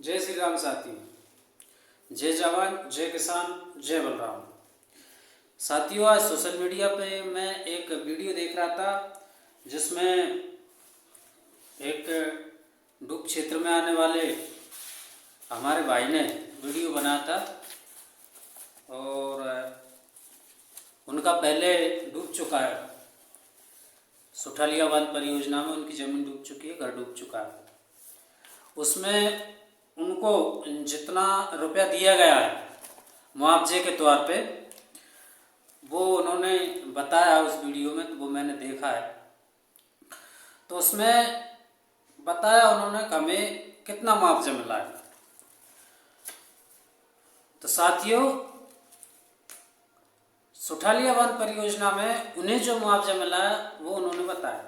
जय श्री राम साथियों। जय जवान जय किसान जय बलराम। साथियों, आज सोशल मीडिया पे मैं एक वीडियो देख रहा था जिसमें एक डूब क्षेत्र में आने वाले हमारे भाई ने वीडियो बनाया था और उनका पहले डूब चुका है। सुठालिया बांध परियोजना में उनकी ज़मीन डूब चुकी है, घर डूब चुका है। उसमें उनको जितना रुपया दिया गया है मुआवजे के तौर पे, वो उन्होंने बताया उस वीडियो में, तो वो मैंने देखा है। तो उसमें बताया उन्होंने कि हमें कितना मुआवजा मिला है। तो साथियों, सुठालिया बांध परियोजना में उन्हें जो मुआवजा मिला है वो उन्होंने बताया।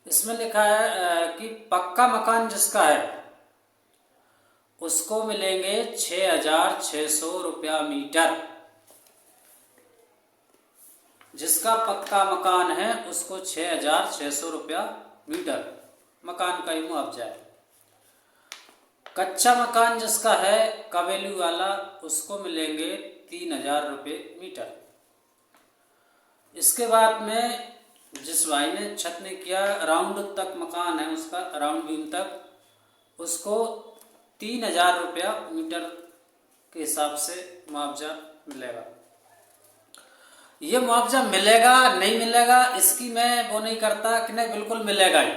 इसमें लिखा है कि पक्का मकान जिसका है उसको मिलेंगे 6,600 रुपया मीटर। जिसका पक्का मकान है उसको 6,600 रुपया मीटर मकान का ही मुआवजा है। कच्चा मकान जिसका है कवेली वाला, उसको मिलेंगे 3,000 रुपये मीटर। इसके बाद में जिस भाई ने छत ने किया, राउंड तक मकान है उसका, राउंड बीम तक, उसको 3,000 रुपया मीटर के हिसाब से मुआवजा मिलेगा। ये मुआवजा मिलेगा नहीं मिलेगा इसकी मैं वो नहीं करता कि नहीं बिल्कुल मिलेगा ही।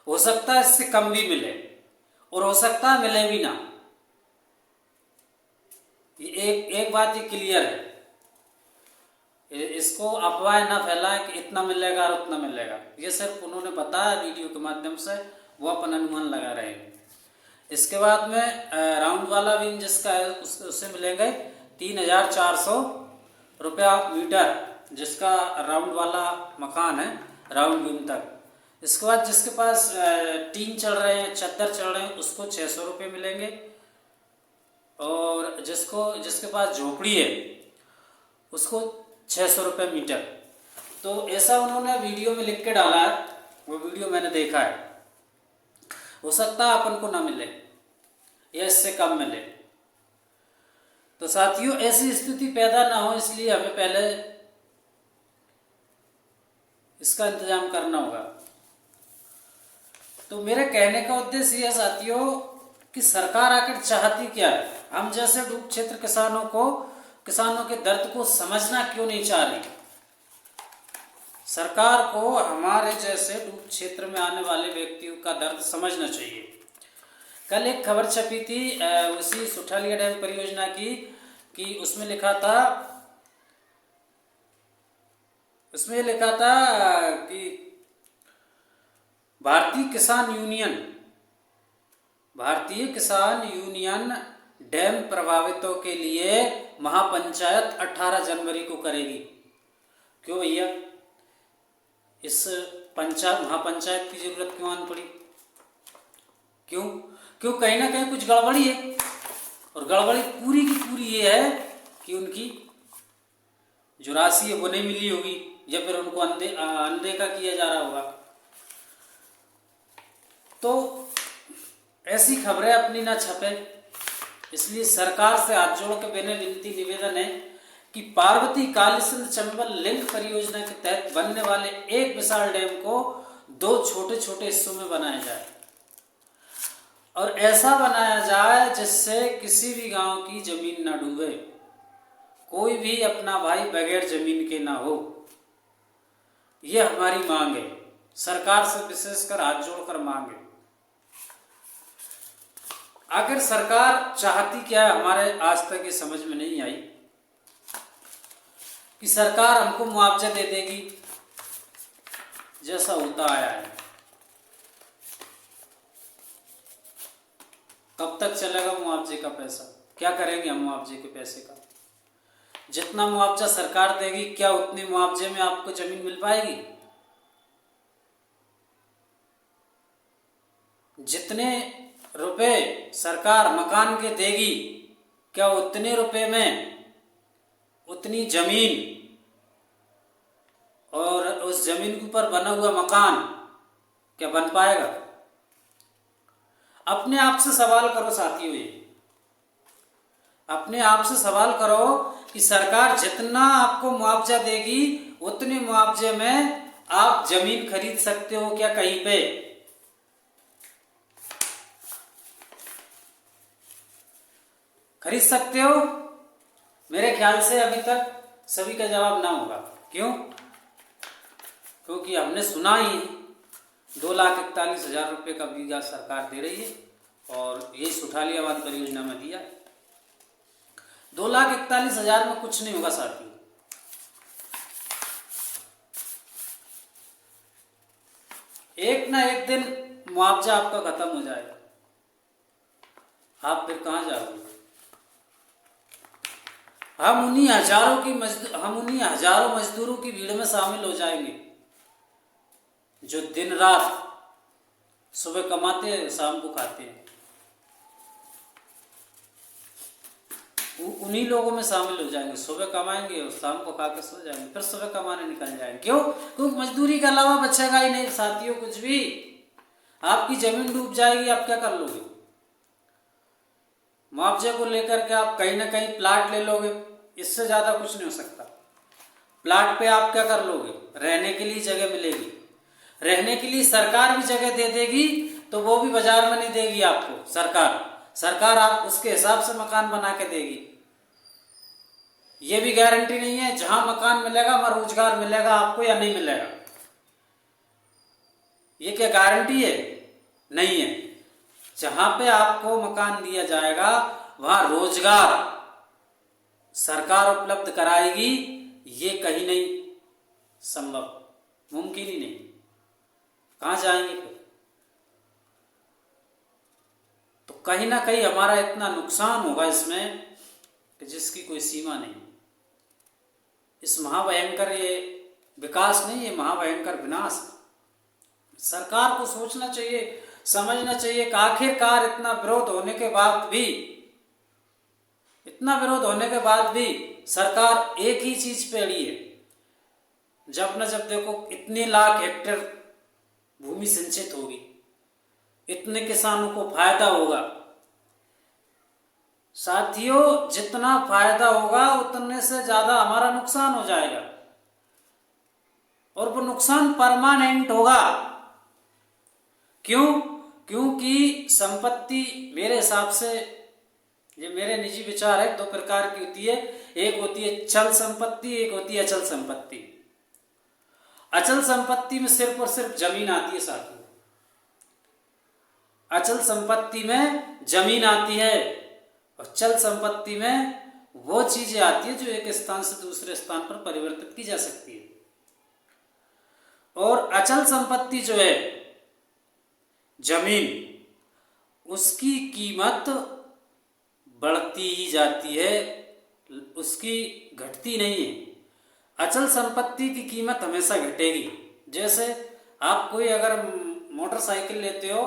हो सकता है इससे कम भी मिले और हो सकता है मिले भी ना। ये एक बात ये क्लियर है, इसको अफवाह ना फैलाए कि इतना मिलेगा और उतना मिलेगा। ये सिर्फ उन्होंने बताया वीडियो के माध्यम से, वो अपन अनुमान लगा रहे हैं। इसके बाद में राउंड वाला बीम जिसका है उससे मिलेंगे 3,400 रुपया मीटर, जिसका राउंड वाला मकान है राउंड बीम तक। इसके बाद जिसके पास टीन चढ़ रहे हैं, चद्दर चढ़ रहे हैं, उसको 600 रुपये मिलेंगे। और जिसके पास झोपड़ी है उसको 600 रुपये मीटर। तो ऐसा उन्होंने वीडियो में लिख के डाला है, वो वीडियो मैंने देखा है। हो सकता है अपन को ना मिले या इससे कम मिले। तो साथियों, ऐसी स्थिति पैदा ना हो इसलिए हमें पहले इसका इंतजाम करना होगा। तो मेरे कहने का उद्देश्य यह साथियों कि सरकार आखिर चाहती क्या है। हम जैसे डूब क्षेत्र किसानों के दर्द को समझना क्यों नहीं चाह रही। सरकार को हमारे जैसे डूब क्षेत्र में आने वाले व्यक्तियों का दर्द समझना चाहिए। कल एक खबर छपी थी उसी सुठालिया डैम परियोजना की, कि उसमें लिखा था कि भारतीय किसान यूनियन डैम प्रभावितों के लिए महापंचायत 18 जनवरी को करेगी। क्यों भैया, इस महापंचायत की जरूरत क्यों आन पड़ी? क्यों कहीं ना कहीं कुछ गड़बड़ी है। और गड़बड़ी पूरी की पूरी ये है कि उनकी जो राशि है वो नहीं मिली होगी, या फिर उनको अनदेखा किया जा रहा होगा। तो ऐसी खबरें अपनी ना छपे, इसलिए सरकार से हाथ जोड़ के मैंने विनती निवेदन है कि पार्वती कालीसिंध चंबल लिंक परियोजना के तहत बनने वाले एक विशाल डैम को 2 छोटे छोटे हिस्सों में बनाया जाए। और ऐसा बनाया जाए जिससे किसी भी गांव की जमीन ना डूबे, कोई भी अपना भाई बगैर जमीन के ना हो। यह हमारी मांग है, सरकार से विशेषकर हाथ जोड़कर मांग है। आखिर सरकार चाहती क्या है, हमारे आज तक ये समझ में नहीं आई कि सरकार हमको मुआवजा दे देगी जैसा होता आया है। कब तक चलेगा मुआवजे का पैसा? क्या करेंगे हम मुआवजे के पैसे का? जितना मुआवजा सरकार देगी, क्या उतने मुआवजे में आपको जमीन मिल पाएगी? जितने रुपए सरकार मकान के देगी, क्या उतने रुपए में उतनी जमीन और उस जमीन के ऊपर बना हुआ मकान क्या बन पाएगा? अपने आप से सवाल करो साथियों, ये अपने आप से सवाल करो कि सरकार जितना आपको मुआवजा देगी उतने मुआवजे में आप जमीन खरीद सकते हो क्या कहीं पे? खरीद सकते हो? मेरे ख्याल से अभी तक सभी का जवाब ना होगा। क्यों? क्योंकि हमने सुना ही 2,41,000 रुपये का बीघा सरकार दे रही है और यही सुठालियाबाद परियोजना में दिया। 2,41,000 में कुछ नहीं होगा साथियों। एक ना एक दिन मुआवजा आपका खत्म हो जाएगा, आप फिर कहां जाओगे? हम उन्हीं हजारों मजदूरों की भीड़ में शामिल हो जाएंगे जो दिन रात सुबह कमाते हैं शाम को खाते हैं। उन्हीं लोगों में शामिल हो जाएंगे, सुबह कमाएंगे और शाम को खा के सो जाएंगे, फिर सुबह कमाने निकल जाएंगे। क्यों? क्योंकि मजदूरी के अलावा बचेगा ही नहीं साथियों कुछ भी। आपकी जमीन डूब जाएगी, आप क्या कर लोगे? मुआवजे को लेकर के आप कहीं ना कहीं प्लाट ले लोगे, इससे ज्यादा कुछ नहीं हो सकता। प्लाट पे आप क्या कर लोगे? रहने के लिए जगह मिलेगी, रहने के लिए सरकार भी जगह दे देगी, तो वो भी बाजार में नहीं देगी आपको सरकार आप उसके हिसाब से मकान बना के देगी। ये भी गारंटी नहीं है जहां मकान मिलेगा वहां रोजगार मिलेगा आपको या नहीं मिलेगा। ये क्या गारंटी है? नहीं है। जहां पे आपको मकान दिया जाएगा वहां रोजगार सरकार उपलब्ध कराएगी, ये कहीं नहीं संभव, मुमकिन ही नहीं। कहां जाएंगे फिर? तो कहीं ना कहीं हमारा इतना नुकसान होगा इसमें कि जिसकी कोई सीमा नहीं। इस महाभयंकर ये विकास नहीं, ये महाभयंकर विनाश है। सरकार को सोचना चाहिए, समझना चाहिए कि आखिरकार इतना विरोध होने के बाद भी सरकार एक ही चीज पे अड़ी है। जब न जब देखो इतने लाख हेक्टेयर भूमि सिंचित होगी, इतने किसानों को फायदा होगा। साथियों, जितना फायदा होगा उतने से ज्यादा हमारा नुकसान हो जाएगा, और वो नुकसान परमानेंट होगा। क्यों? क्योंकि संपत्ति मेरे हिसाब से, ये मेरे निजी विचार है, दो प्रकार की होती है। एक होती है चल संपत्ति, एक होती है अचल संपत्ति। अचल संपत्ति में सिर्फ और सिर्फ जमीन आती है साथियों। अचल संपत्ति में जमीन आती है, और चल संपत्ति में वो चीजें आती है जो एक स्थान से दूसरे स्थान पर परिवर्तित की जा सकती है। और अचल संपत्ति जो है जमीन, उसकी कीमत बढ़ती ही जाती है, उसकी घटती नहीं है। अचल संपत्ति की कीमत हमेशा घटेगी। जैसे आप कोई अगर मोटरसाइकिल लेते हो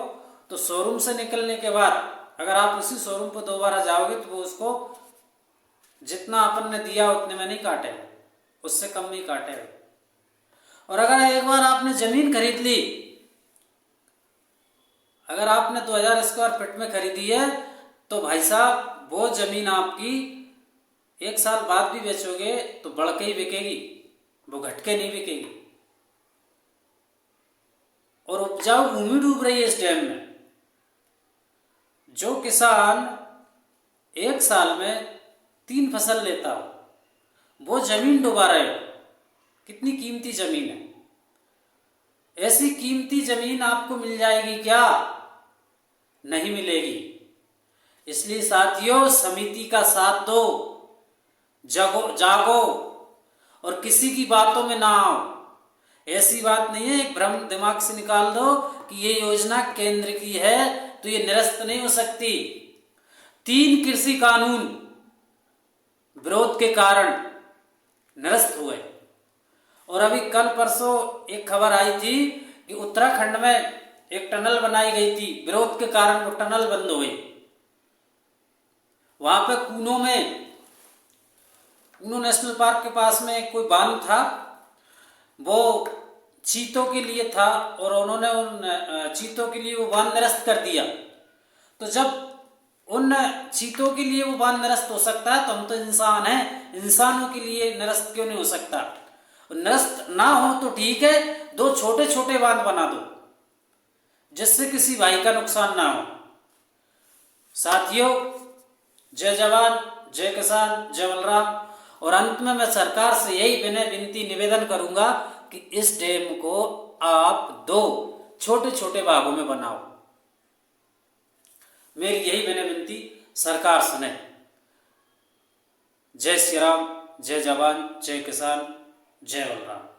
तो शोरूम से निकलने के बाद अगर आप उसी शोरूम पर दोबारा जाओगे तो वो उसको जितना अपन ने दिया उतने में नहीं काटेगा, उससे कम नहीं काटेगा। और अगर एक बार आपने जमीन खरीद ली, अगर आपने 2000 स्क्वायर फीट में खरीदी है तो भाई साहब वो जमीन आपकी 1 साल बाद भी बेचोगे तो बढ़ के ही बिकेगी, वो घट के नहीं बिकेगी। और उपजाऊ भूमि डूब रही है इस टाइम में। जो किसान 1 साल में 3 फसल लेता हो, वो जमीन डुबा रहे हो। कितनी कीमती जमीन है। ऐसी कीमती जमीन आपको मिल जाएगी क्या? नहीं मिलेगी। इसलिए साथियों, समिति का साथ दो, जागो और किसी की बातों में ना आओ। ऐसी बात नहीं है, एक भ्रम दिमाग से निकाल दो कि ये योजना केंद्र की है तो ये निरस्त नहीं हो सकती। 3 कृषि कानून विरोध के कारण निरस्त हुए। और अभी कल परसों एक खबर आई थी कि उत्तराखंड में एक टनल बनाई गई थी, विरोध के कारण वो टनल बंद हुई। वहां पे कूनो नेशनल पार्क के पास में कोई बांध था, वो चीतों के लिए था, और उन्होंने उन चीतों के लिए वो बांध निरस्त कर दिया। तो जब उन चीतों के लिए वो बांध निरस्त हो सकता है, तो हम तो इंसान हैं, इंसानों के लिए निरस्त क्यों नहीं हो सकता? निरस्त ना हो तो ठीक है, 2 छोटे छोटे बांध बना दो जिससे किसी भाई का नुकसान ना हो। साथियों, जय जवान, जय किसान, जय बलराम। और अंत में मैं सरकार से यही विनय विनती निवेदन करूंगा कि इस डैम को आप 2 छोटे छोटे भागों में बनाओ। मेरी यही विनय विनती सरकार सुने। जय श्री राम, जय जवान, जय किसान, जय बलराम।